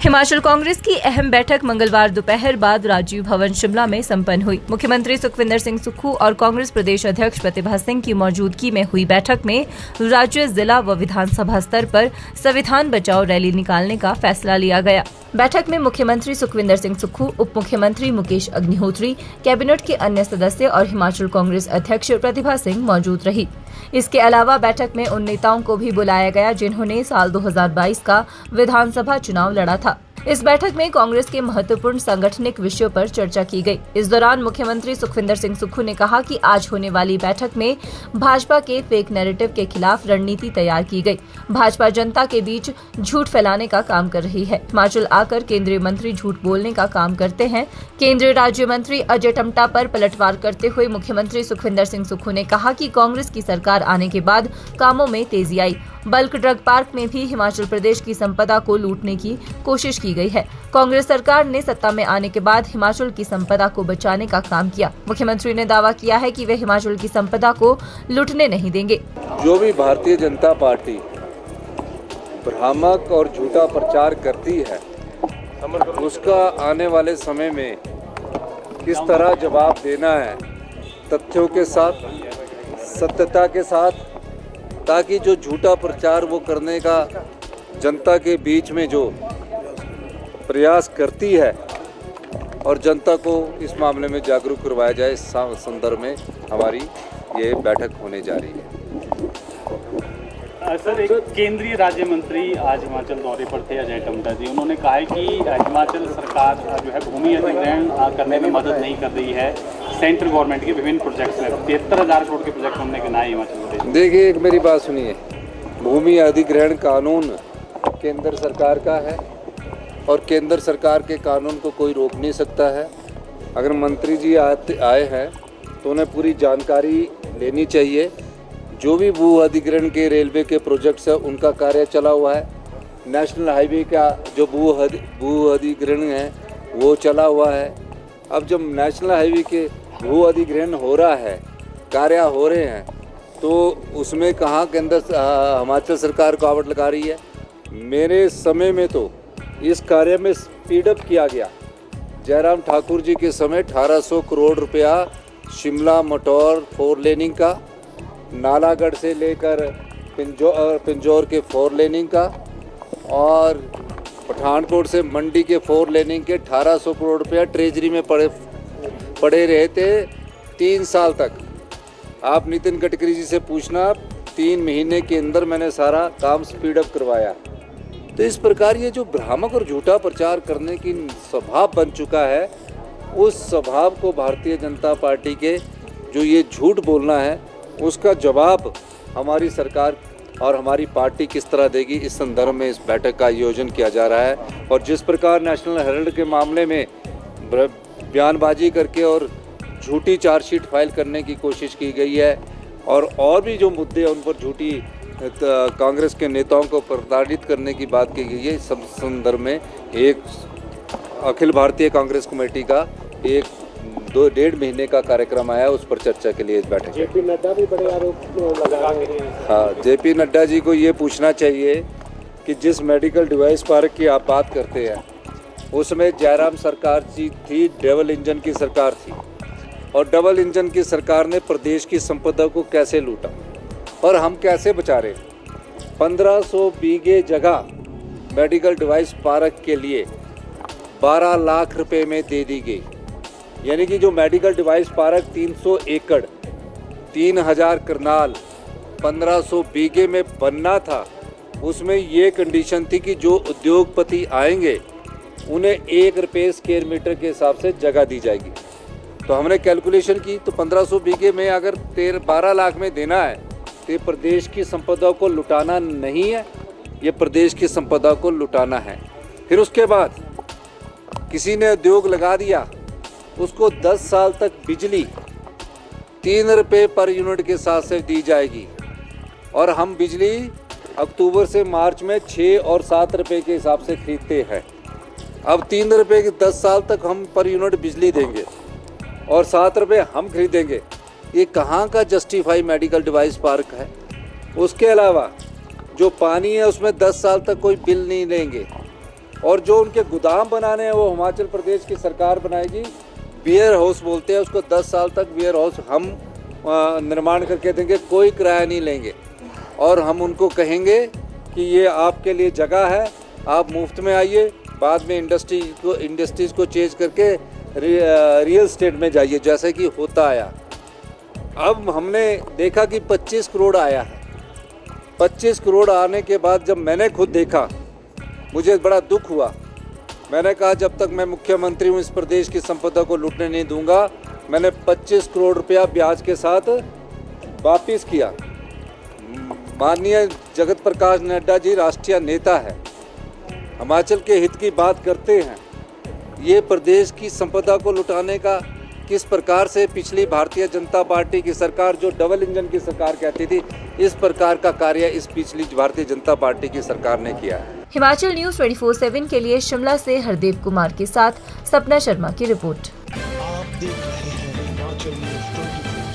हिमाचल कांग्रेस की अहम बैठक मंगलवार दोपहर बाद राजीव भवन शिमला में संपन्न हुई। मुख्यमंत्री सुखविंदर सिंह सुक्खू और कांग्रेस प्रदेश अध्यक्ष प्रतिभा सिंह की मौजूदगी में हुई बैठक में राज्य, जिला व विधानसभा स्तर पर संविधान बचाओ रैली निकालने का फैसला लिया गया। बैठक में मुख्यमंत्री सुखविंदर सिंह सुक्खू, उप मुख्यमंत्री मुकेश अग्निहोत्री, कैबिनेट के अन्य सदस्य और हिमाचल कांग्रेस अध्यक्ष प्रतिभा सिंह मौजूद रही। इसके अलावा बैठक में उन नेताओं को भी बुलाया गया जिन्होंने साल 2022 का विधानसभा चुनाव लड़ा था। इस बैठक में कांग्रेस के महत्वपूर्ण सांगठनिक विषयों पर चर्चा की गई। इस दौरान मुख्यमंत्री सुखविंदर सिंह सुक्खू ने कहा कि आज होने वाली बैठक में भाजपा के फेक नैरेटिव के खिलाफ रणनीति तैयार की गई। भाजपा जनता के बीच झूठ फैलाने का काम कर रही है। हिमाचल आकर केंद्रीय मंत्री झूठ बोलने का काम करते हैं। केंद्रीय राज्य मंत्री अजय टम्टा पर पलटवार करते हुए मुख्यमंत्री सुखविंदर सिंह सुक्खू ने कहा कि कांग्रेस की सरकार आने के बाद कामों में तेजी आई। बल्क ड्रग पार्क में भी हिमाचल प्रदेश की संपदा को लूटने की कोशिश की गई है। कांग्रेस सरकार ने सत्ता में आने के बाद हिमाचल की संपदा को बचाने का काम किया। मुख्यमंत्री ने दावा किया है कि वे हिमाचल की संपदा को लूटने नहीं देंगे। जो भी भारतीय जनता पार्टी भ्रामक और झूठा प्रचार करती है, उसका आने वाले समय में किस तरह जवाब देना है, तथ्यों के साथ, सत्यता के साथ, ताकि जो झूठा प्रचार वो करने का जनता के बीच में जो प्रयास करती है और जनता को इस मामले में जागरूक करवाया जाए, इस संदर्भ में हमारी ये बैठक होने जा रही है। सर, एक केंद्रीय राज्य मंत्री आज हिमाचल दौरे पर थे, अजय टम्टा जी। उन्होंने कहा है कि हिमाचल सरकार जो है भूमि अधिग्रहण करने में मदद नहीं कर रही है। सेंट्रल गवर्नमेंट के विभिन्न प्रोजेक्ट्स में 73,000 करोड़ के प्रोजेक्ट हमने गिनाए हिमाचल प्रदेश। देखिए, एक मेरी बात सुनिए, भूमि अधिग्रहण कानून केंद्र सरकार का है और केंद्र सरकार के कानून को कोई रोक नहीं सकता है। अगर मंत्री जी आए हैं तो उन्हें पूरी जानकारी लेनी चाहिए। जो भी भू अधिग्रहण के रेलवे के प्रोजेक्ट्स है उनका कार्य चला हुआ है। नेशनल हाईवे का जो भू अधिग्रहण है वो चला हुआ है। अब जब नेशनल हाईवे के भू अधिग्रहण हो रहा है, कार्य हो रहे हैं, तो उसमें कहाँ केंद्र हिमाचल सरकार रुकावट लगा रही है। मेरे समय में तो इस कार्य में स्पीडअप किया गया। जयराम ठाकुर जी के समय 1800 करोड़ रुपया शिमला मटौर 4 लेनिंग का, नालागढ़ से लेकर पिंजौर के 4 लेनिंग का और पठानकोट से मंडी के 4 लेनिंग के 1800 करोड़ रुपया ट्रेजरी में पड़े रहे थे 3 साल तक। आप नितिन गडकरी जी से पूछना, 3 महीने के अंदर मैंने सारा काम स्पीडअप करवाया। तो इस प्रकार ये जो भ्रामक और झूठा प्रचार करने की स्वभाव बन चुका है, उस स्वभाव को भारतीय जनता पार्टी के जो ये झूठ बोलना है उसका जवाब हमारी सरकार और हमारी पार्टी किस तरह देगी, इस संदर्भ में इस बैठक का आयोजन किया जा रहा है। और जिस प्रकार नेशनल हेराल्ड के मामले में बयानबाजी करके और झूठी चार्जशीट फाइल करने की कोशिश की गई है और भी जो मुद्दे हैं उन पर झूठी कांग्रेस के नेताओं को प्रताड़ित करने की बात की गई है, इस संदर्भ में एक अखिल भारतीय कांग्रेस कमेटी का 1-1.5 महीने का कार्यक्रम आया, उस पर चर्चा के लिए इस बैठक। जेपी नड्डा भी बड़े आरोप लगा रहे हैं। हाँ, जेपी नड्डा जी को ये पूछना चाहिए कि जिस मेडिकल डिवाइस पार्क की आप बात करते हैं उसमें जयराम सरकार जी थी, डबल इंजन की सरकार थी, और डबल इंजन की सरकार ने प्रदेश की संपदा को कैसे लूटा और हम कैसे बचा रहे। 1500 बीघे जगह मेडिकल डिवाइस पार्क के लिए 12 लाख रुपए में दे दी गई। यानी कि जो मेडिकल डिवाइस पार्क 300 एकड़ 3000 करनाल 1500 बीघे में बनना था, उसमें ये कंडीशन थी कि जो उद्योगपति आएंगे उन्हें 1 रुपये स्क्वायर मीटर के हिसाब से जगह दी जाएगी। तो हमने कैलकुलेशन की तो 1500 बीघे में अगर 12 लाख में देना है तो प्रदेश की संपदा को लुटाना नहीं है, ये प्रदेश की संपदा को लुटाना है। फिर उसके बाद किसी ने उद्योग लगा दिया, उसको 10 साल तक बिजली 3 रुपये पर यूनिट के साथ से दी जाएगी और हम बिजली अक्टूबर से मार्च में 6 और 7 रुपये के हिसाब से खरीदते हैं। अब 3 रुपये की 10 साल तक हम पर यूनिट बिजली देंगे और 7 रुपये हम खरीदेंगे। ये कहाँ का जस्टिफाई मेडिकल डिवाइस पार्क है। उसके अलावा जो पानी है उसमें 10 साल तक कोई बिल नहीं लेंगे। और जो उनके गोदाम बनाने हैं वो हिमाचल प्रदेश की सरकार बनाएगी। वेयर हाउस बोलते हैं उसको, 10 साल तक वेयर हाउस हम निर्माण करके देंगे, कोई किराया नहीं लेंगे। और हम उनको कहेंगे कि ये आपके लिए जगह है, आप मुफ्त में आइए, बाद में इंडस्ट्रीज़ को चेंज करके रियल स्टेट में जाइए, जैसे कि होता आया। अब हमने देखा कि 25 करोड़ आया है। 25 करोड़ आने के बाद जब मैंने खुद देखा, मुझे बड़ा दुख हुआ। मैंने कहा जब तक मैं मुख्यमंत्री हूँ इस प्रदेश की संपदा को लूटने नहीं दूंगा। मैंने 25 करोड़ रुपया ब्याज के साथ वापिस किया। माननीय जगत प्रकाश नड्डा जी राष्ट्रीय नेता है, हिमाचल के हित की बात करते हैं। ये प्रदेश की संपदा को लुटाने का किस प्रकार से पिछली भारतीय जनता पार्टी की सरकार, जो डबल इंजन की सरकार कहती थी, इस प्रकार का कार्य इस पिछली भारतीय जनता पार्टी की सरकार ने किया है। हिमाचल न्यूज 24/7 के लिए शिमला से हरदेव कुमार के साथ सपना शर्मा की रिपोर्ट। आप देख रहे हैं हिमाचल न्यूज 24।